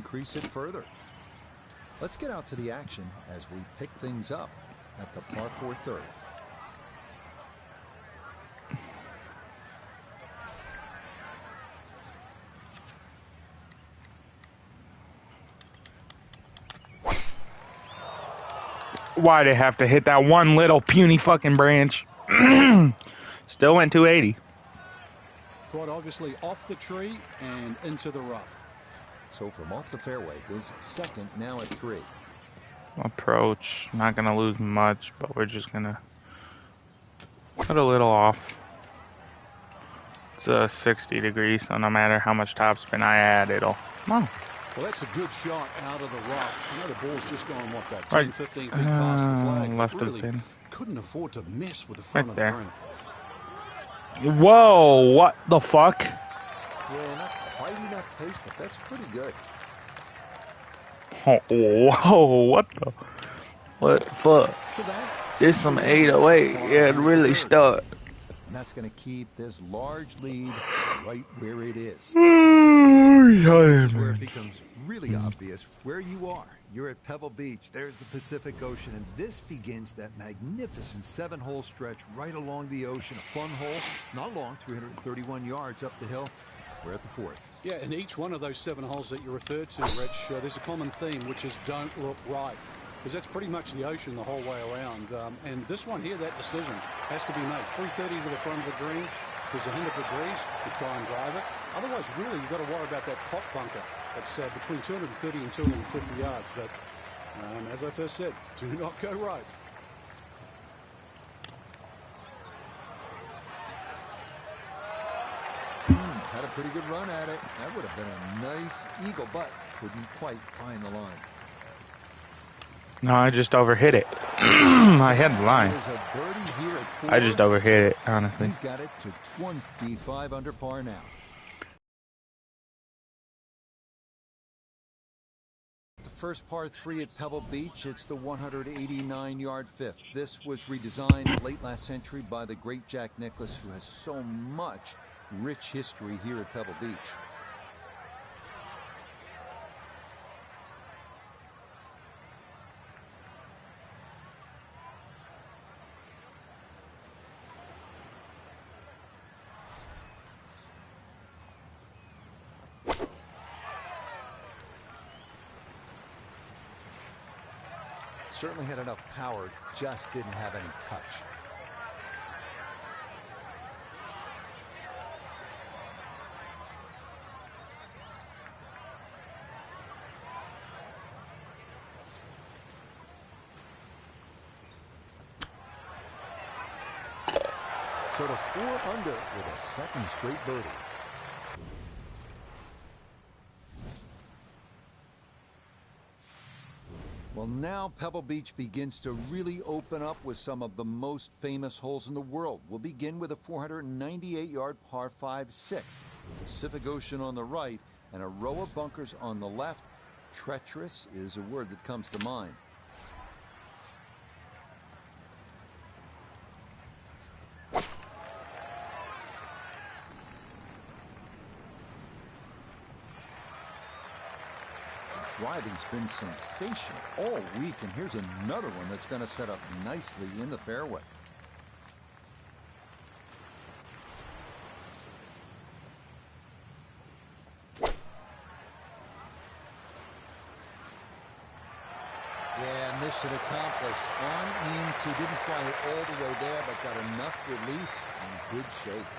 increase it further. Let's get out to the action as we pick things up at the par 4 third. Why they have to hit that one little puny fucking branch? Still went 280. Quite obviously off the tree and into the rough. So from off the fairway, his second now at 3. Approach. Not gonna lose much, but we're just gonna put a little off. It's 60 degrees, so no matter how much topspin I add, it'll. Oh. Well, that's a good shot out of the rough. You know, the ball's just gone, what, about 10, 15 feet past the flag. Left really of the pin. Couldn't afford to miss with the front of the green. Whoa, what the fuck? Yeah, not quite enough pace, but that's pretty good. Oh, whoa, what the fuck? So This some 808, yeah, it really stuck. And that's going to keep this large lead right where it is. This is where it becomes really obvious where you are. You're at Pebble Beach. There's the Pacific Ocean, and this begins that magnificent 7-hole stretch right along the ocean. A fun hole, not long, 331 yards up the hill. We're at the 4th. Yeah, and each one of those 7 holes that you referred to, Rich, there's a common theme, which is don't look right. Because that's pretty much the ocean the whole way around. And this one here, that decision has to be made. 330 to the front of the green. There's 100 degrees to try and drive it. Otherwise, really, you've got to worry about that pot bunker. That's between 230 and 250 yards. But as I first said, do not go right. Had a pretty good run at it. That would have been a nice eagle, but couldn't quite find the line. No, I just overhit it. I had the line. I just overhit it, honestly. He's got it to 25 under par now. The first par 3 at Pebble Beach, it's the 189-yard fifth. This was redesigned late last century by the great Jack Nicklaus, who has so much rich history here at Pebble Beach. Certainly had enough power, just didn't have any touch. So to 4 under with a second straight birdie. Well, now Pebble Beach begins to really open up with some of the most famous holes in the world. We'll begin with a 498-yard par 5-6. Pacific Ocean on the right and a row of bunkers on the left. Treacherous is a word that comes to mind. Driving's been sensational all week, and here's another one that's going to set up nicely in the fairway. Yeah, mission accomplished. On into, didn't fly it all the way there, but got enough release in good shape.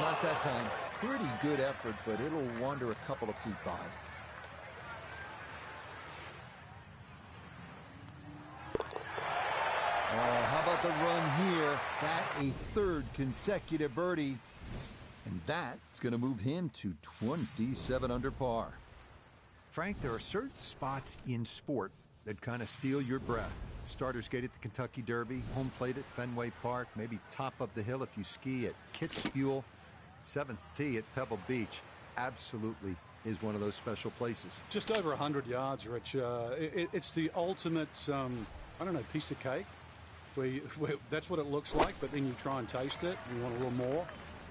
Not that time. Pretty good effort, but it'll wander a couple of feet by. Oh, how about the run here? That a third consecutive birdie. And that's going to move him to 27 under par. Frank, there are certain spots in sport that kind of steal your breath. Starters Gate at the Kentucky Derby, home plate at Fenway Park, maybe top of the hill if you ski at Kitzbühel. 7th tee at Pebble Beach absolutely is one of those special places. Just over 100 yards, Rich. It's the ultimate, I don't know, piece of cake. Where that's what it looks like, but then you try and taste it. You want a little more.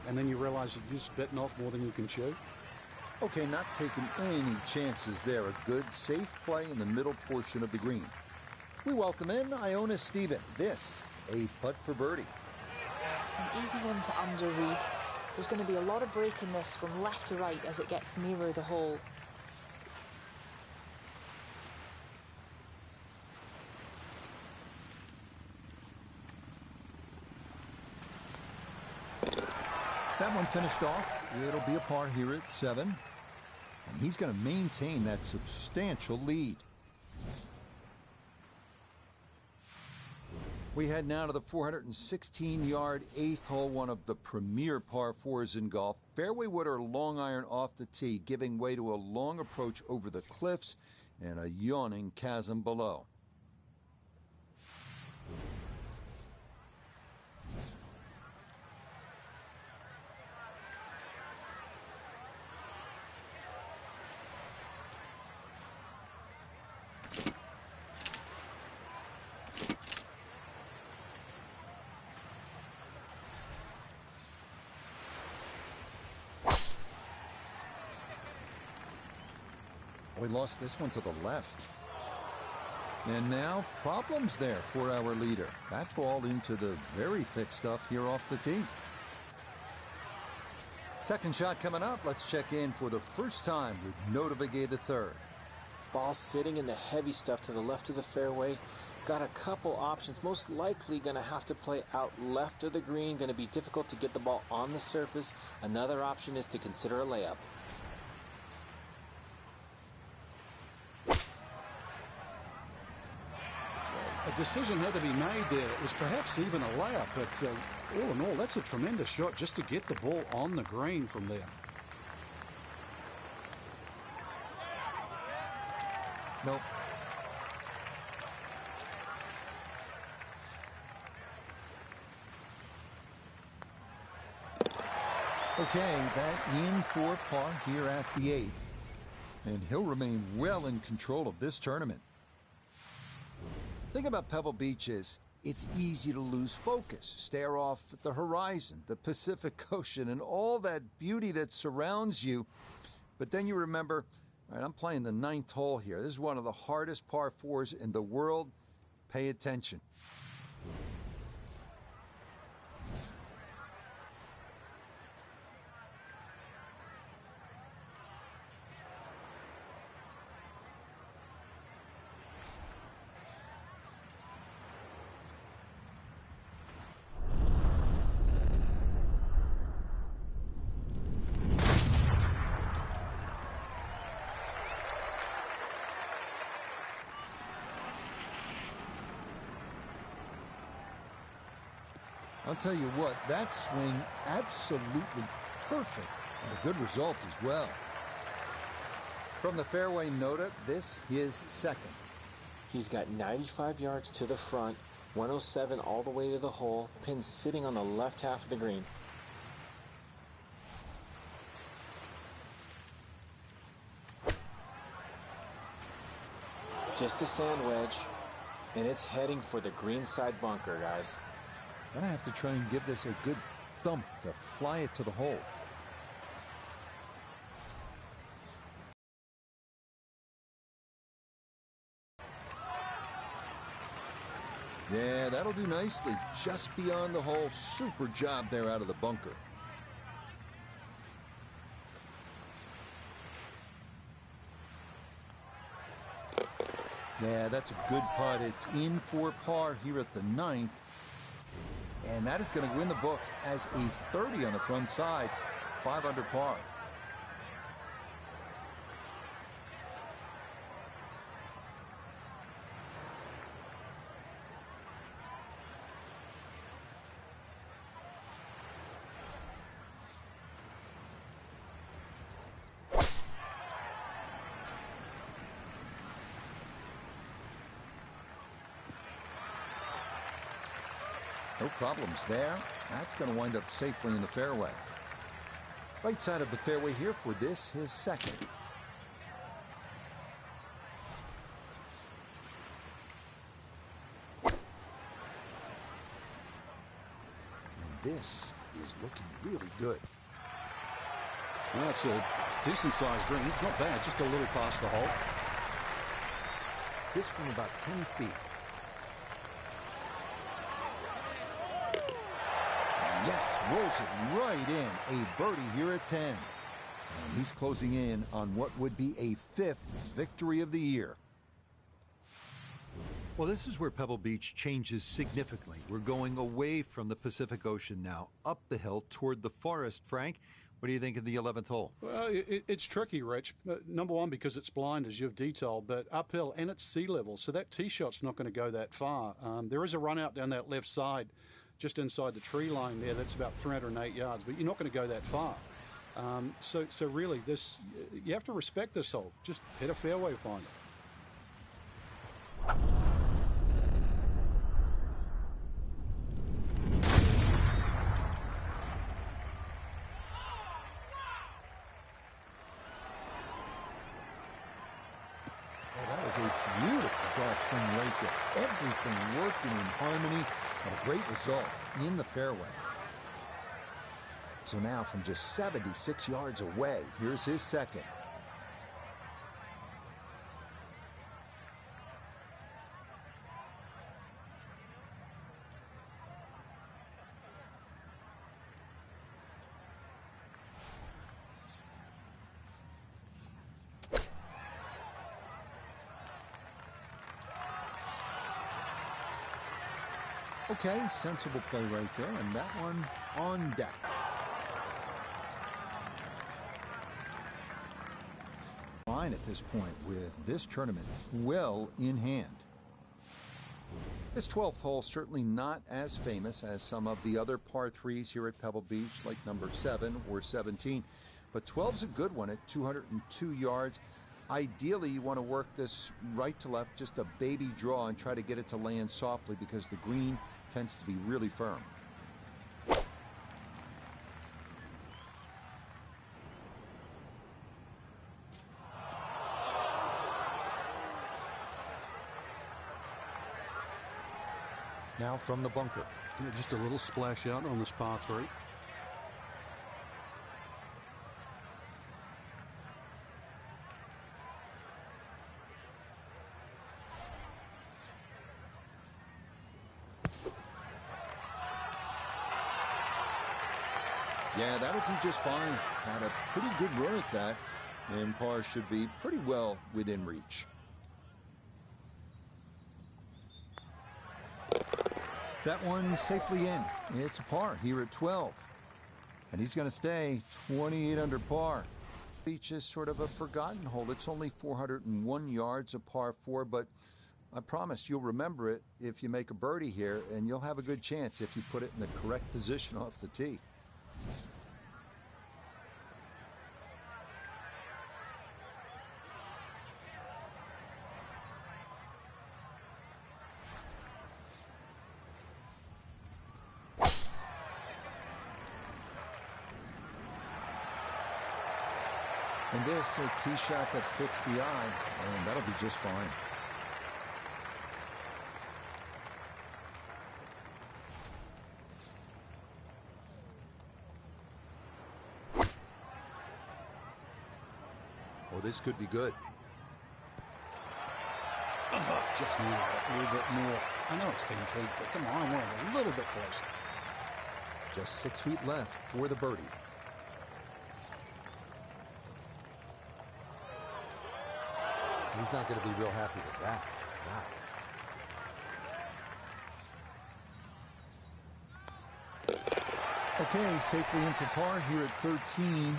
and then you realize that you're just bitten off more than you can chew. Okay, not taking any chances there. A good, safe play in the middle portion of the green. We welcome in Iona Stephen. This, a putt for birdie. It's an easy one to underread. There's going to be a lot of break in this from left to right as it gets nearer the hole. That one finished off. It'll be a par here at 7. And he's going to maintain that substantial lead. We head now to the 416-yard 8th hole, one of the premier par 4s in golf. Fairway wood or long iron off the tee, giving way to a long approach over the cliffs and a yawning chasm below. We lost this one to the left. And now problems there for our leader. That ball into the very thick stuff here off the tee. Second shot coming up. Let's check in for the first time with Notah Begay III. Ball sitting in the heavy stuff to the left of the fairway. Got a couple options. Most likely going to have to play out left of the green. Going to be difficult to get the ball on the surface. Another option is to consider a layup. A decision had to be made there. It was perhaps even a layup, but all in all, that's a tremendous shot just to get the ball on the green from there. Nope. Okay, that in for par here at the 8th. And he'll remain well in control of this tournament. Thing about Pebble Beach is it's easy to lose focus, stare off at the horizon, the Pacific Ocean, and all that beauty that surrounds you. But then you remember, all right, I'm playing the 9th hole here. This is one of the hardest par 4s in the world. Pay attention. I'll tell you what, that swing absolutely perfect and a good result as well. From the fairway, Notah, this is second. He's got 95 yards to the front, 107 all the way to the hole, pin sitting on the left half of the green. Just a sand wedge, and it's heading for the greenside bunker, guys. Gonna have to try and give this a good thump to fly it to the hole. Yeah, that'll do nicely. Just beyond the hole. Super job there out of the bunker. Yeah, that's a good putt. It's in for par here at the 9th. And that is going to win the books as a 30 on the front side, 5 under par. No problems there. That's going to wind up safely in the fairway. Right side of the fairway here for this, his second. And this is looking really good. Well, it's a decent-sized green. It's not bad, just a little past the hole. This from about 10 feet. Yes, rolls it right in. A birdie here at 10. And he's closing in on what would be a 5th victory of the year. Well, this is where Pebble Beach changes significantly. We're going away from the Pacific Ocean now, up the hill toward the forest. Frank, what do you think of the 11th hole? Well, it's tricky, Rich. Number one, because it's blind, as you've detailed, but uphill and it's sea level, so that tee shot's not going to go that far. There is a run out down that left side, just inside the tree line there. That's about 308 yards, but you're not going to go that far. So really, this you have to respect this hole. Just hit a fairway finder. That was a beautiful golf swing right there. Everything working in harmony and a great result in the fairway. So now from just 76 yards away, here's his second. Okay, sensible play right there, and that one on deck. Fine at this point with this tournament well in hand. This 12th hole certainly not as famous as some of the other par 3s here at Pebble Beach, like number 7 or 17, but 12's a good one at 202 yards. Ideally, you want to work this right to left, just a baby draw, and try to get it to land softly because the green tends to be really firm. Now from the bunker. Just a little splash out on this par 3. Yeah, that'll do just fine. Had a pretty good run at that, and par should be pretty well within reach. That one safely in. It's a par here at 12. And he's going to stay 28 under par. Beach is sort of a forgotten hole. It's only 401 yards of par 4, but I promise you'll remember it if you make a birdie here, and you'll have a good chance if you put it in the correct position off the tee. And this, a tee shot that fits the eye, and that'll be just fine. Oh, this could be good. Just need a little bit more. I know it's 10 feet, but come on, I want it a little bit closer. Just 6 feet left for the birdie. He's not going to be real happy with that. Wow. Okay, safely in for par here at 13.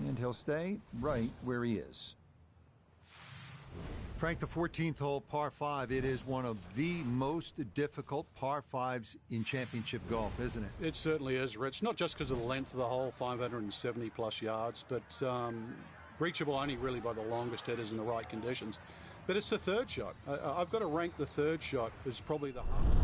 And he'll stay right where he is. Frank, the 14th hole, par 5, it is one of the most difficult par 5s in championship golf, isn't it? It certainly is, Rich. Not just because of the length of the hole, 570 plus yards, but reachable only really by the longest hitters in the right conditions. But it's the third shot. I've got to rank the third shot as probably the hardest.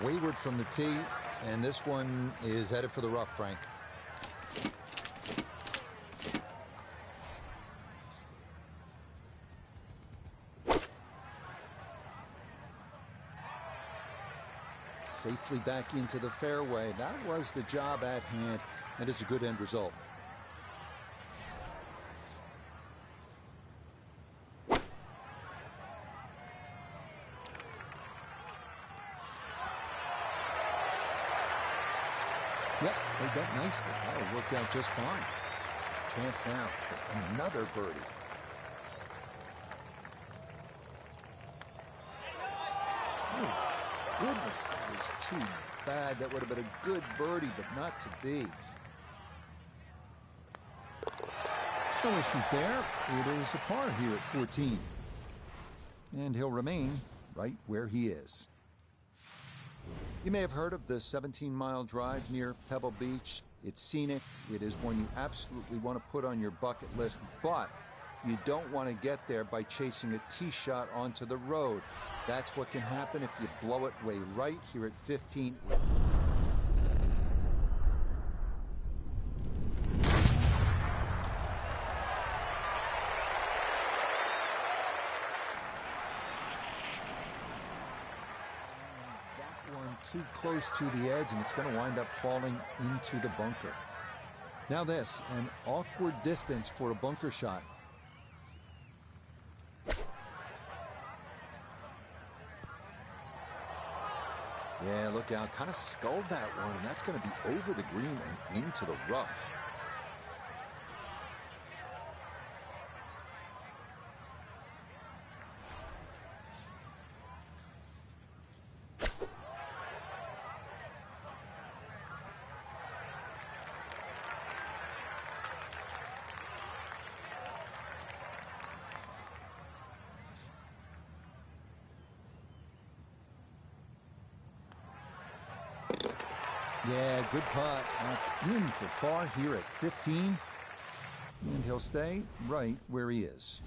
Wayward from the tee, And this one is headed for the rough, Frank. Safely back into the fairway. That was the job at hand, and it's a good end result. Yep, played that nicely. That'll work out just fine. Chance now for another birdie. Oh, goodness, that was too bad. That would have been a good birdie, but not to be. No issues there. It is a par here at 14. And he'll remain right where he is. You may have heard of the 17-mile drive near Pebble Beach. It's scenic. It is one you absolutely want to put on your bucket list, but you don't want to get there by chasing a tee shot onto the road. That's what can happen if you blow it way right here at 15. Too close to the edge, and it's going to wind up falling into the bunker. Now this, an awkward distance for a bunker shot. Yeah, look out, kind of sculled that one, and that's going to be over the green and into the rough. Yeah, good putt. That's in for par here at 15. And he'll stay right where he is.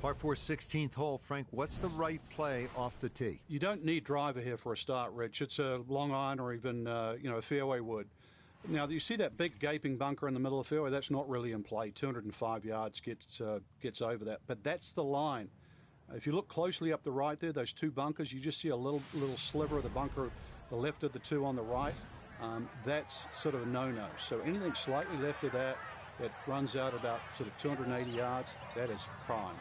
Par 4, 16th hole. Frank, what's the right play off the tee? You don't need driver here for a start, Rich. It's a long iron or even, a fairway wood. Now, you see that big gaping bunker in the middle of the fairway? That's not really in play. 205 yards gets over that. But that's the line. If you look closely up the right there, those two bunkers, you just see a little sliver of the bunker, the left of the two on the right. That's sort of a no-no. So anything slightly left of that runs out about sort of 280 yards, that is prime.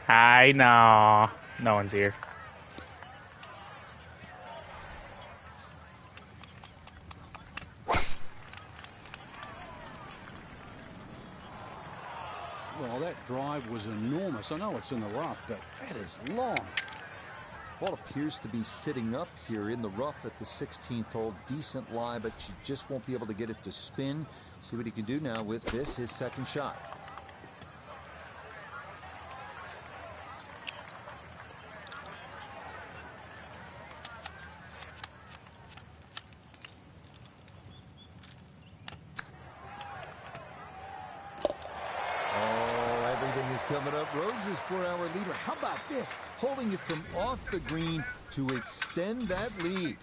I know. No one's here. Well, that drive was enormous. I know it's in the rough, but that is long. Ball appears to be sitting up here in the rough at the 16th hole. Decent lie, but you just won't be able to get it to spin. See what he can do now with this, his second shot. Coming up roses for our leader. How about this? Holding it from off the green to extend that lead.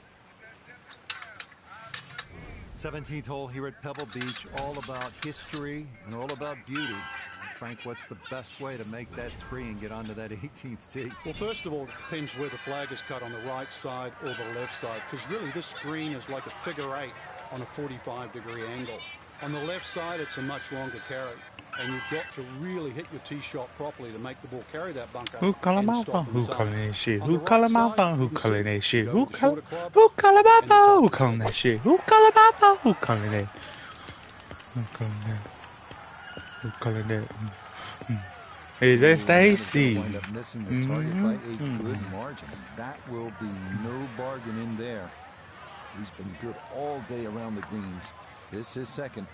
17th hole here at Pebble Beach, all about history and all about beauty. Frank, what's the best way to make that three and get onto that 18th tee? Well, first of all, it depends where the flag is cut, on the right side or the left side, because really this green is like a figure 8 on a 45-degree angle. On the left side, it's a much longer carry. And you've got to really hit your tee shot properly to make the ball carry that bunker. Who call him out? Who calling that shit? Who call him out? Who calling that shit? Who call him out? Who calling that shit? Who call him out? Who calling that? Who calling that? Who calling that? Is that Stacy? Wind up missing the target by a good margin. That will be no bargain in there. He's been good all day around the greens. This is second.